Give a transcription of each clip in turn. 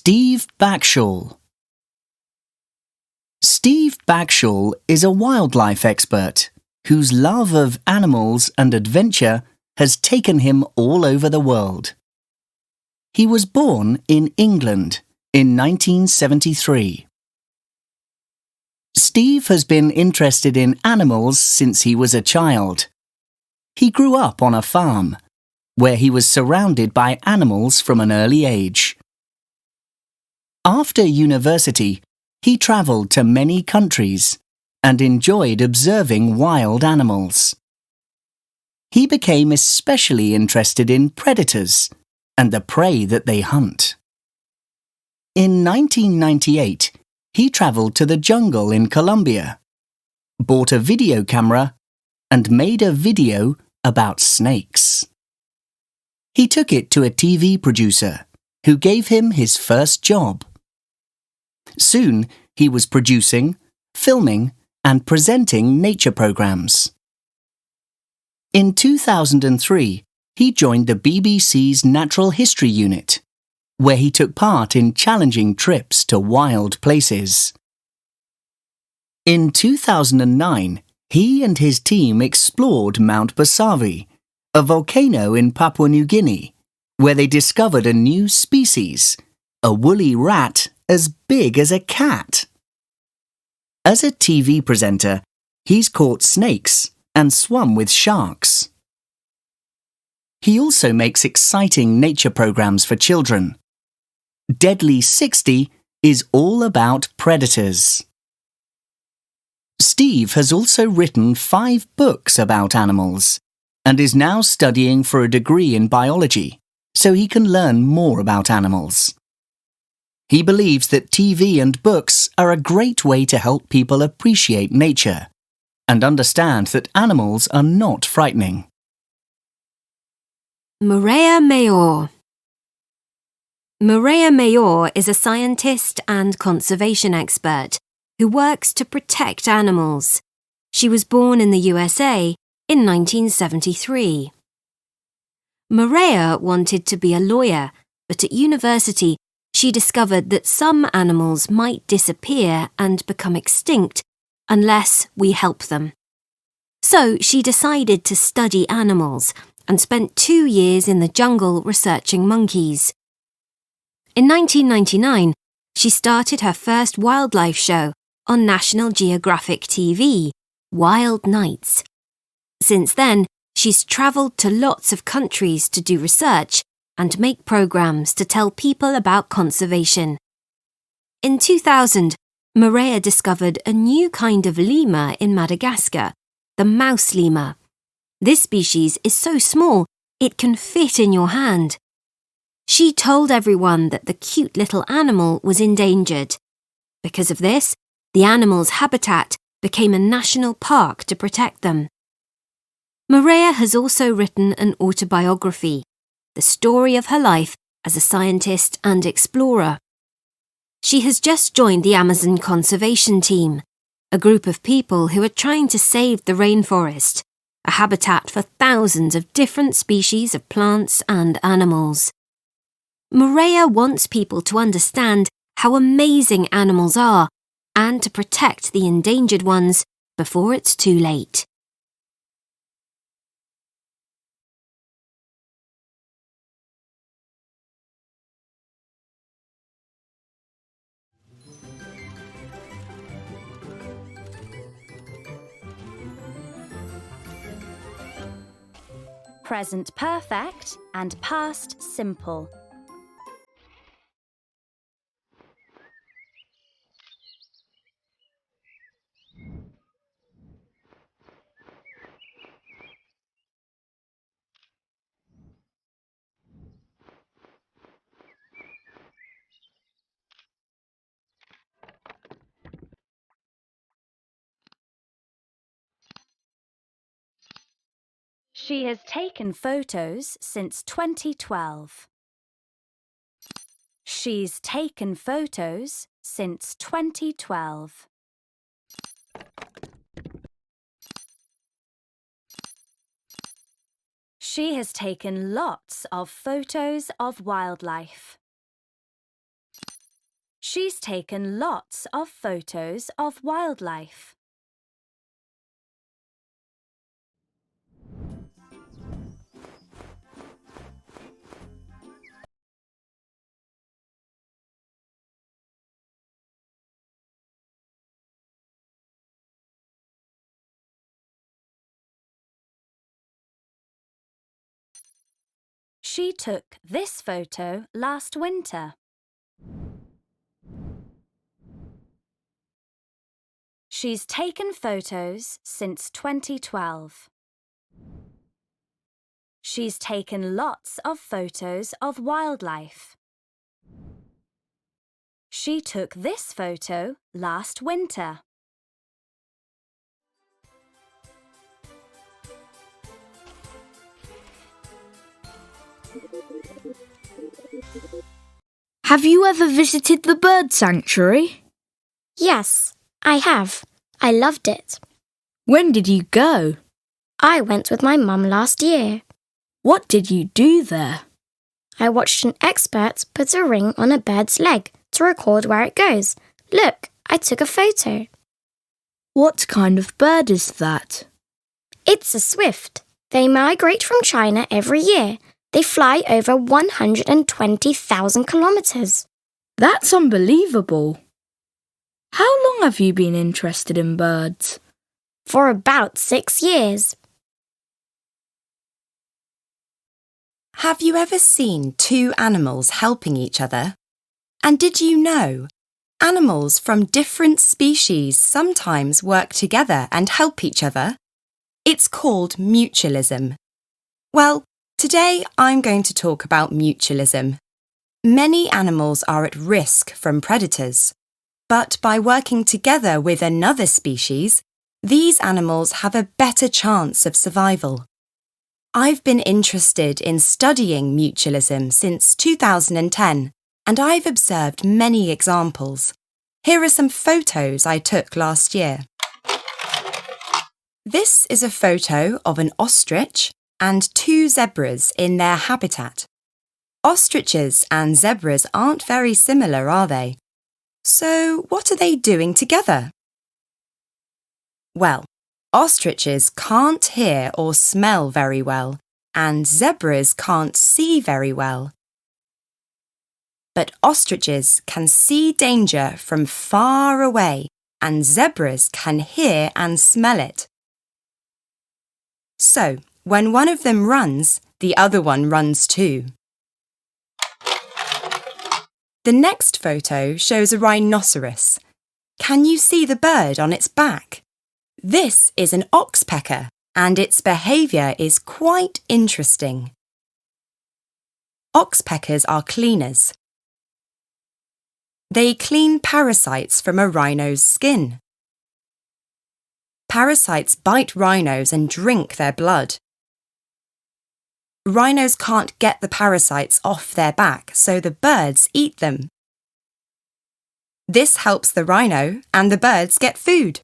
Steve Backshall. Steve Backshall is a wildlife expert whose love of animals and adventure has taken him all over the world. He was born in England in 1973. Steve has been interested in animals since he was a child. He grew up on a farm, where he was surrounded by animals from an early age. After university, he travelled to many countries and enjoyed observing wild animals. He became especially interested in predators and the prey that they hunt. In 1998, he travelled to the jungle in Colombia, bought a video camera, and made a video about snakes. He took it to a TV producer, who gave him his first job. Soon, he was producing, filming, and presenting nature programs. In 2003, he joined the BBC's Natural History Unit, where he took part in challenging trips to wild places. In 2009, he and his team explored Mount Basavi, a volcano in Papua New Guinea, where they discovered a new species, a woolly rat as big as a cat. As a TV presenter, he's caught snakes and swum with sharks. He also makes exciting nature programs for children. Deadly 60 is all about predators. Steve has also written 5 books about animals and is now studying for a degree in biology so he can learn more about animals. He believes that TV and books are a great way to help people appreciate nature and understand that animals are not frightening. Mireya Mayor. Mireya Mayor is a scientist and conservation expert who works to protect animals. She was born in the USA in 1973. Mireya wanted to be a lawyer, but at university she discovered that some animals might disappear and become extinct unless we help them. So she decided to study animals and spent 2 years in the jungle researching monkeys. In 1999, she started her first wildlife show on National Geographic TV, Wild Nights. Since then, she's travelled to lots of countries to do research and make programs to tell people about conservation. In 2000, Mireya discovered a new kind of lemur in Madagascar, the mouse lemur. This species is so small it can fit in your hand. She told everyone that the cute little animal was endangered. Because of this, the animal's habitat became a national park to protect them. Mireya has also written an autobiography, the story of her life as a scientist and explorer. She has just joined the Amazon Conservation Team, a group of people who are trying to save the rainforest, a habitat for thousands of different species of plants and animals. Mireya wants people to understand how amazing animals are and to protect the endangered ones before it's too late. Present perfect and past simple. She has taken photos since 2012. She's taken photos since 2012. She has taken lots of photos of wildlife. She's taken lots of photos of wildlife. She took this photo last winter. She's taken photos since 2012. She's taken lots of photos of wildlife. She took this photo last winter. Have you ever visited the bird sanctuary? Yes, I have. I loved it. When did you go? I went with my mum last year. What did you do there? I watched an expert put a ring on a bird's leg to record where it goes. Look, I took a photo. What kind of bird is that? It's a swift. They migrate from China every year. They fly over 120,000 kilometres. That's unbelievable. How long have you been interested in birds? For about 6 years. Have you ever seen two animals helping each other? And did you know animals from different species sometimes work together and help each other? It's called mutualism. Well, today I'm going to talk about mutualism. Many animals are at risk from predators, but by working together with another species, these animals have a better chance of survival. I've been interested in studying mutualism since 2010, and I've observed many examples. Here are some photos I took last year. This is a photo of an ostrich and two zebras in their habitat. Ostriches and zebras aren't very similar, are they? So, what are they doing together? Well, ostriches can't hear or smell very well, and zebras can't see very well. But ostriches can see danger from far away, and zebras can hear and smell it. So, when one of them runs, the other one runs too. The next photo shows a rhinoceros. Can you see the bird on its back? This is an oxpecker, and its behaviour is quite interesting. Oxpeckers are cleaners. They clean parasites from a rhino's skin. Parasites bite rhinos and drink their blood. Rhinos can't get the parasites off their back, so the birds eat them. This helps the rhino, and the birds get food.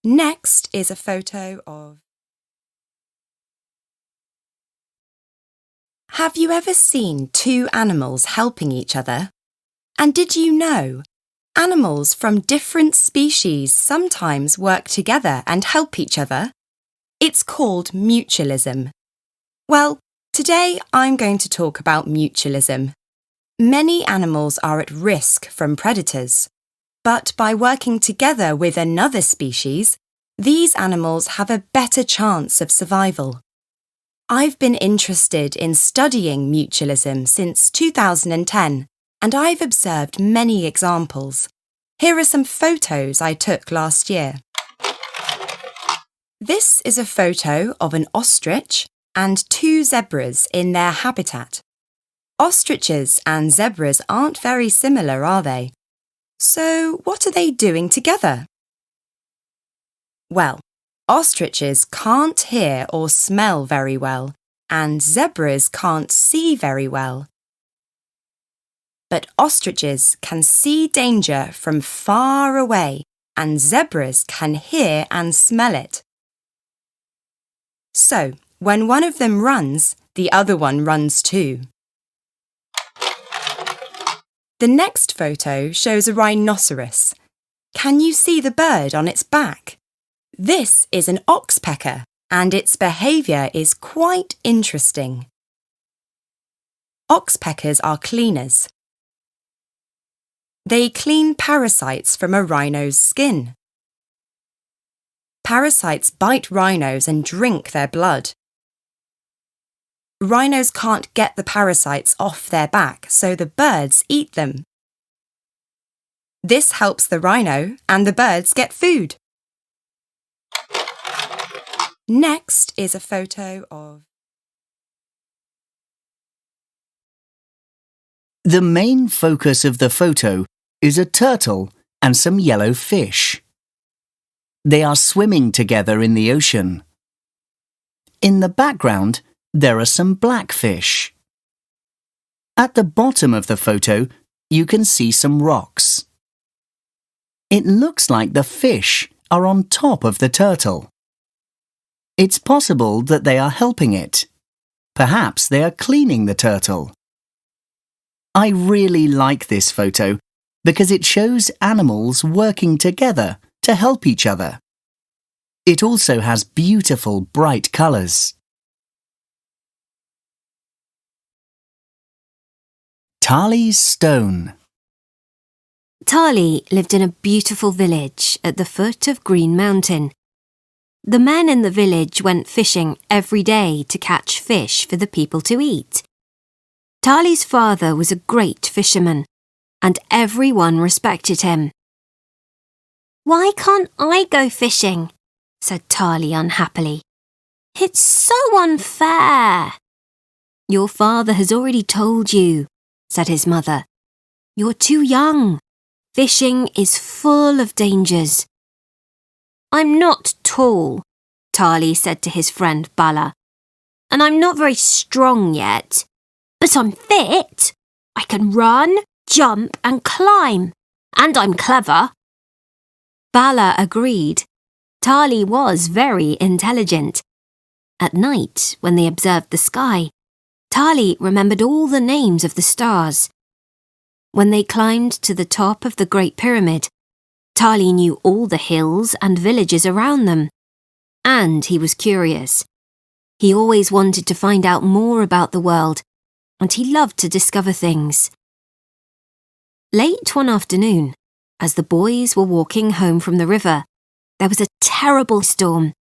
Next is a photo of... Have you ever seen two animals helping each other? And did you know animals from different species sometimes work together and help each other? It's called mutualism. Well, today I'm going to talk about mutualism. Many animals are at risk from predators, but by working together with another species, these animals have a better chance of survival. I've been interested in studying mutualism since 2010, and I've observed many examples. Here are some photos I took last year. This is a photo of an ostrich and two zebras in their habitat. Ostriches and zebras aren't very similar, are they? So, what are they doing together? Well, ostriches can't hear or smell very well, and zebras can't see very well. But ostriches can see danger from far away, and zebras can hear and smell it. So, when one of them runs, the other one runs too. The next photo shows a rhinoceros. Can you see the bird on its back? This is an oxpecker, and its behaviour is quite interesting. Oxpeckers are cleaners. They clean parasites from a rhino's skin. Parasites bite rhinos and drink their blood. Rhinos can't get the parasites off their back, so the birds eat them. This helps the rhino and the birds get food. Next is a photo of... The main focus of the photo is a turtle and some yellow fish. They are swimming together in the ocean. In the background, there are some black fish. At the bottom of the photo, you can see some rocks. It looks like the fish are on top of the turtle. It's possible that they are helping it. Perhaps they are cleaning the turtle. I really like this photo because it shows animals working together to help each other. It also has beautiful bright colours. Tali's stone. Tali lived in a beautiful village at the foot of Green Mountain. The men in the village went fishing every day to catch fish for the people to eat. Tali's father was a great fisherman, and everyone respected him. "Why can't I go fishing?" said Tali unhappily. "It's so unfair." "Your father has already told you," said his mother. "You're too young. Fishing is full of dangers." "I'm not tall," Tali said to his friend Bala, "and I'm not very strong yet. But I'm fit. I can run, jump and climb, and I'm clever." Bala agreed. Tali was very intelligent. At night, when they observed the sky, Tali remembered all the names of the stars. When they climbed to the top of the Great Pyramid, Tali knew all the hills and villages around them. And he was curious. He always wanted to find out more about the world, and he loved to discover things. Late one afternoon, as the boys were walking home from the river, there was a terrible storm.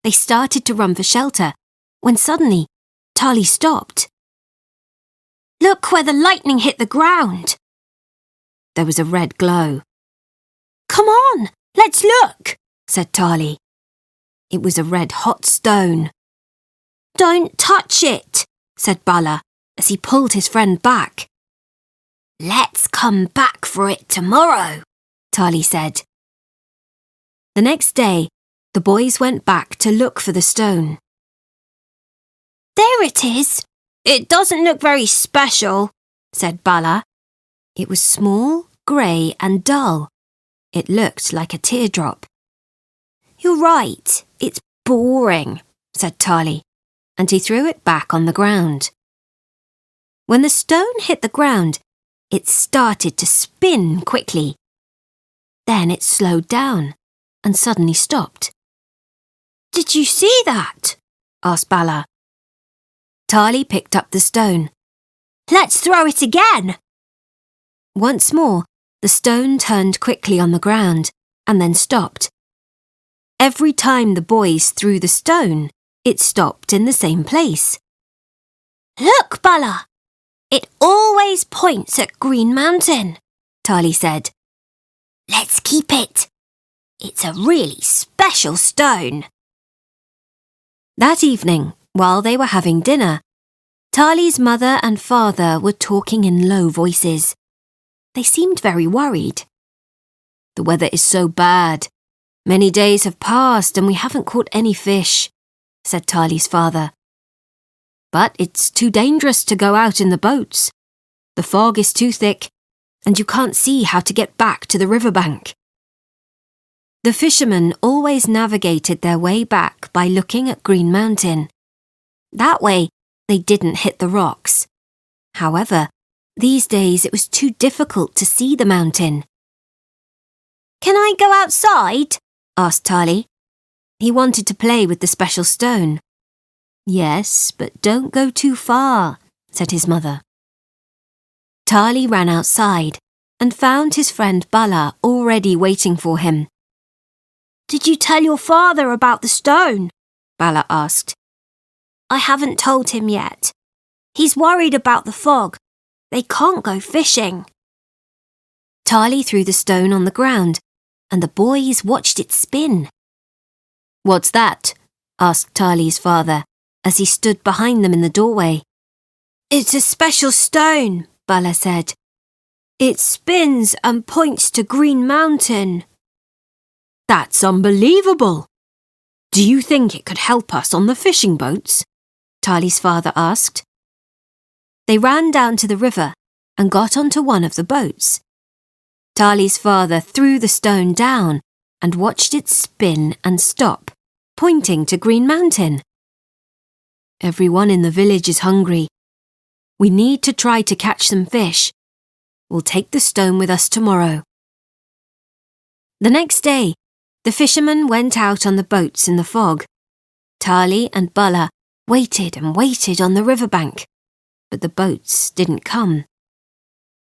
They started to run for shelter, when suddenly, Tali stopped. "Look where the lightning hit the ground!" There was a red glow. "Come on, let's look," said Tali. It was a red hot stone. "Don't touch it," said Bala, as he pulled his friend back. "Let's come back for it tomorrow," Tali said. The next day, the boys went back to look for the stone. "There it is. It doesn't look very special," said Bala. It was small, grey and dull. It looked like a teardrop. "You're right, it's boring," said Tali, and he threw it back on the ground. When the stone hit the ground, it started to spin quickly. Then it slowed down and suddenly stopped. "Did you see that?" asked Bala. Tali picked up the stone. "Let's throw it again!" Once more, the stone turned quickly on the ground and then stopped. Every time the boys threw the stone, it stopped in the same place. "Look, Bala! It always points at Green Mountain," Tali said. "Let's keep it. It's a really special stone." That evening, while they were having dinner, Tali's mother and father were talking in low voices. They seemed very worried. "The weather is so bad. Many days have passed and we haven't caught any fish," said Tali's father. "But it's too dangerous to go out in the boats. The fog is too thick, and you can't see how to get back to the riverbank." The fishermen always navigated their way back by looking at Green Mountain. That way, they didn't hit the rocks. However, These days it was too difficult to see the mountain. "Can I go outside?" asked Tali. He wanted to play with the special stone. "Yes, but don't go too far," said his mother. Tali ran outside and found his friend Bala already waiting for him. "Did you tell your father about the stone?" Bala asked. "I haven't told him yet. He's worried about the fog. They can't go fishing." Tali threw the stone on the ground, and the boys watched it spin. "What's that?" asked Tali's father as he stood behind them in the doorway. "It's a special stone," Bala said. "It spins and points to Green Mountain." "That's unbelievable! Do you think it could help us on the fishing boats?" Tali's father asked. They ran down to the river and got onto one of the boats. Tali's father threw the stone down and watched it spin and stop, pointing to Green Mountain. "Everyone in the village is hungry. We need to try to catch some fish. We'll take the stone with us tomorrow." The next day, the fishermen went out on the boats in the fog. Tali and Bala waited and waited on the riverbank, but the boats didn't come.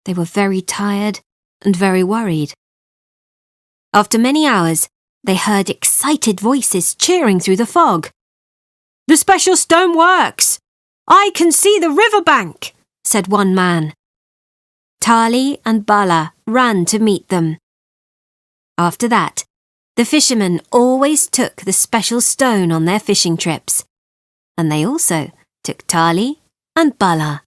They were very tired and very worried. After many hours, they heard excited voices cheering through the fog. "The special stone works! I can see the riverbank," said one man. Tali and Bala ran to meet them. After that, the fishermen always took the special stone on their fishing trips, and they also took Tali and Bala.